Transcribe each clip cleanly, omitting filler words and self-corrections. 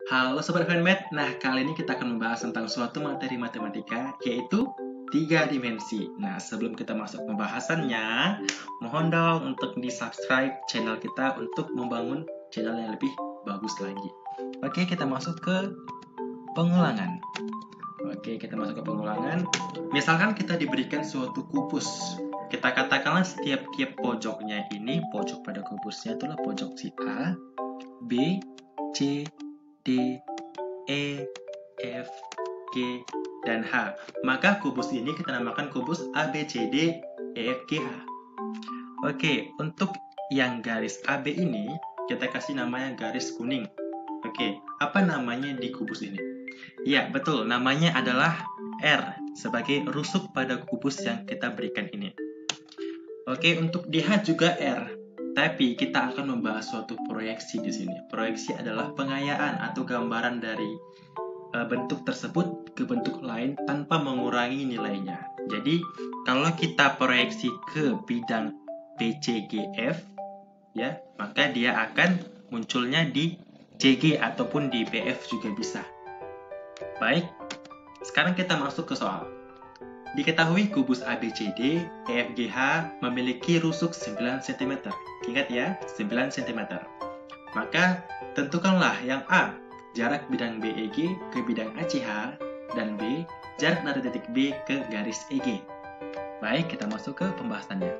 Halo Sobat Handmade, nah kali ini kita akan membahas tentang suatu materi matematika yaitu 3 dimensi. Nah sebelum kita masuk pembahasannya, mohon dong untuk di-subscribe channel kita untuk membangun channel yang lebih bagus lagi. Oke, kita masuk ke pengulangan. Misalkan kita diberikan suatu kubus. Kita katakanlah setiap pojoknya ini, pojok pada kubusnya itulah pojok si A, B, C, D, E, F, G, dan H. Maka kubus ini kita namakan kubus ABCD, EF, G, H. Oke, untuk yang garis AB ini, kita kasih namanya garis kuning. Oke, apa namanya di kubus ini? Ya, betul, namanya adalah R, sebagai rusuk pada kubus yang kita berikan ini. Oke, untuk di H juga R. Tapi kita akan membahas suatu proyeksi di sini. Proyeksi adalah pengayaan atau gambaran dari bentuk tersebut ke bentuk lain tanpa mengurangi nilainya. Jadi, kalau kita proyeksi ke bidang BCGF, ya, maka dia akan munculnya di CG ataupun di BF juga bisa. Baik, sekarang kita masuk ke soal. Diketahui kubus ABCD, EFGH memiliki rusuk 9 cm. Ingat ya, 9 cm. Maka tentukanlah yang A, jarak bidang BEG ke bidang ACH, dan B, jarak dari titik B ke garis EG. Baik, kita masuk ke pembahasannya.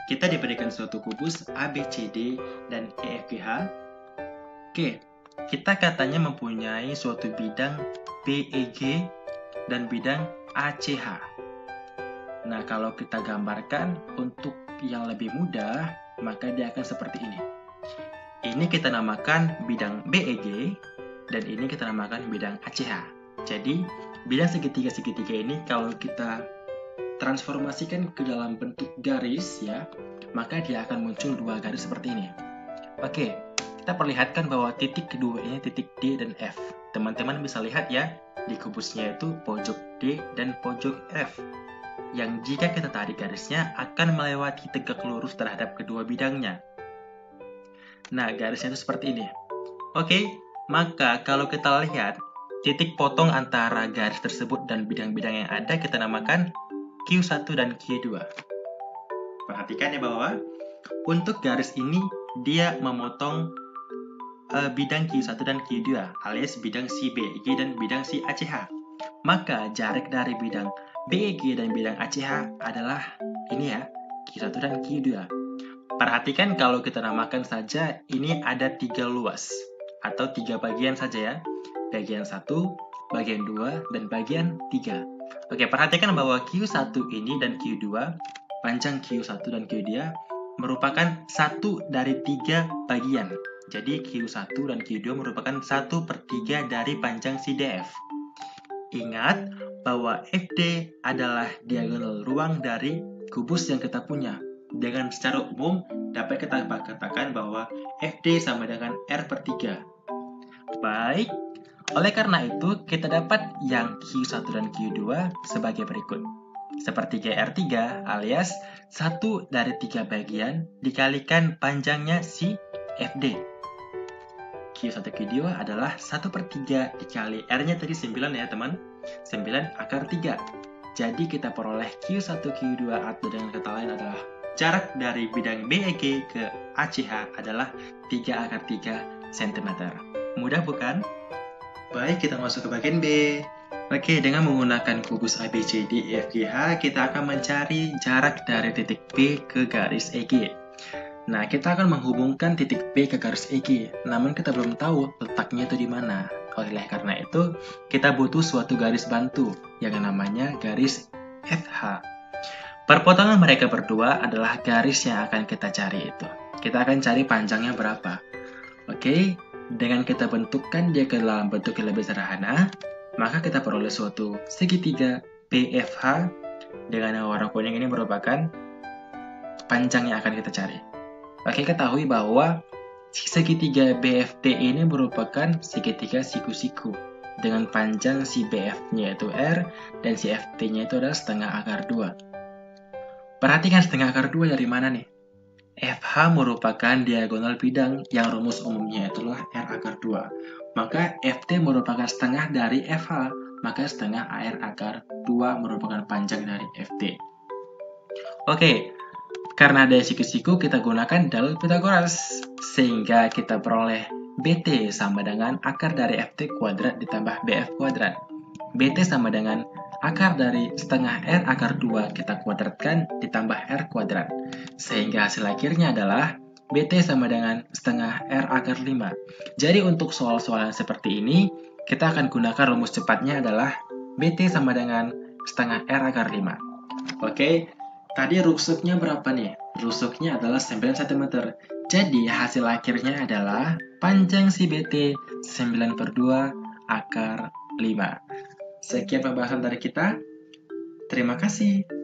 Kita diberikan suatu kubus ABCD dan EFGH. Oke, kita katanya mempunyai suatu bidang BEG dan bidang ACH. Nah, kalau kita gambarkan untuk yang lebih mudah, maka dia akan seperti ini. Ini kita namakan bidang BEG, dan ini kita namakan bidang ACH. Jadi, bidang segitiga-segitiga ini kalau kita transformasikan ke dalam bentuk garis, ya, maka dia akan muncul dua garis seperti ini. Oke, kita perlihatkan bahwa titik kedua ini titik D dan F. Teman-teman bisa lihat ya, di kubusnya itu pojok D dan pojok F. Yang jika kita tarik garisnya akan melewati tegak lurus terhadap kedua bidangnya. Nah, garisnya itu seperti ini. Oke, maka kalau kita lihat titik potong antara garis tersebut dan bidang-bidang yang ada kita namakan Q1 dan Q2. Perhatikan ya bahwa untuk garis ini dia memotong bidang Q1 dan Q2 alias bidang si BEG dan bidang si ACH. Maka jarak dari bidang BEG dan bidang ACH adalah ini ya, Q1 dan Q2. Perhatikan kalau kita namakan saja ini ada 3 luas atau 3 bagian saja ya. Bagian 1, bagian 2, dan bagian 3. Oke, perhatikan bahwa Q1 ini dan Q2, panjang Q1 dan Q2 merupakan satu dari 3 bagian. Jadi Q1 dan Q2 merupakan 1/3 dari panjang si DF. Ingat bahwa FD adalah diagonal ruang dari kubus yang kita punya. Dengan secara umum dapat kita katakan bahwa FD sama dengan R/3. Baik, oleh karena itu kita dapat yang Q1 dan Q2 sebagai berikut. Sepertiga R3 alias 1 dari 3 bagian dikalikan panjangnya si FD. Q1 Q2 adalah 1/3 dikali R-nya tadi 9 ya teman. 9/3. Jadi kita peroleh Q1 Q2 atau dengan kata lain adalah jarak dari bidang BEG ke ACH adalah 3/3 cm. Mudah bukan? Baik, kita masuk ke bagian B. Oke, dengan menggunakan kubus ABCD EFGH, kita akan mencari jarak dari titik B ke garis EG. Nah, kita akan menghubungkan titik B ke garis EG, namun kita belum tahu letaknya itu di mana. Oleh karena itu, kita butuh suatu garis bantu yang namanya garis FH. Perpotongan mereka berdua adalah garis yang akan kita cari itu. Kita akan cari panjangnya berapa. Oke, dengan kita bentukkan dia ke dalam bentuk yang lebih sederhana, maka kita peroleh suatu segitiga BFH dengan yang warna kuning ini merupakan panjang yang akan kita cari. Oke, ketahui bahwa segitiga BFT ini merupakan segitiga siku-siku dengan panjang si BF-nya yaitu R dan si FT-nya itu adalah setengah akar 2. Perhatikan setengah akar 2 dari mana nih? FH merupakan diagonal bidang yang rumus umumnya itulah R/2. maka FT merupakan setengah dari FH, maka setengah AR akar 2 merupakan panjang dari FT. Oke, karena ada siku-siku kita gunakan dalil Pythagoras, sehingga kita peroleh BT sama dengan akar dari FT kuadrat ditambah BF kuadrat. BT sama dengan akar dari setengah R akar 2 kita kuadratkan ditambah R kuadrat. Sehingga hasil akhirnya adalah BT sama dengan setengah R akar 5. Jadi untuk soal-soal seperti ini, kita akan gunakan rumus cepatnya adalah BT sama dengan setengah R akar 5. Oke, tadi rusuknya berapa nih? Rusuknya adalah 9 cm. Jadi hasil akhirnya adalah panjang si BT 9/2 akar 5. Sekian pembahasan dari kita. Terima kasih.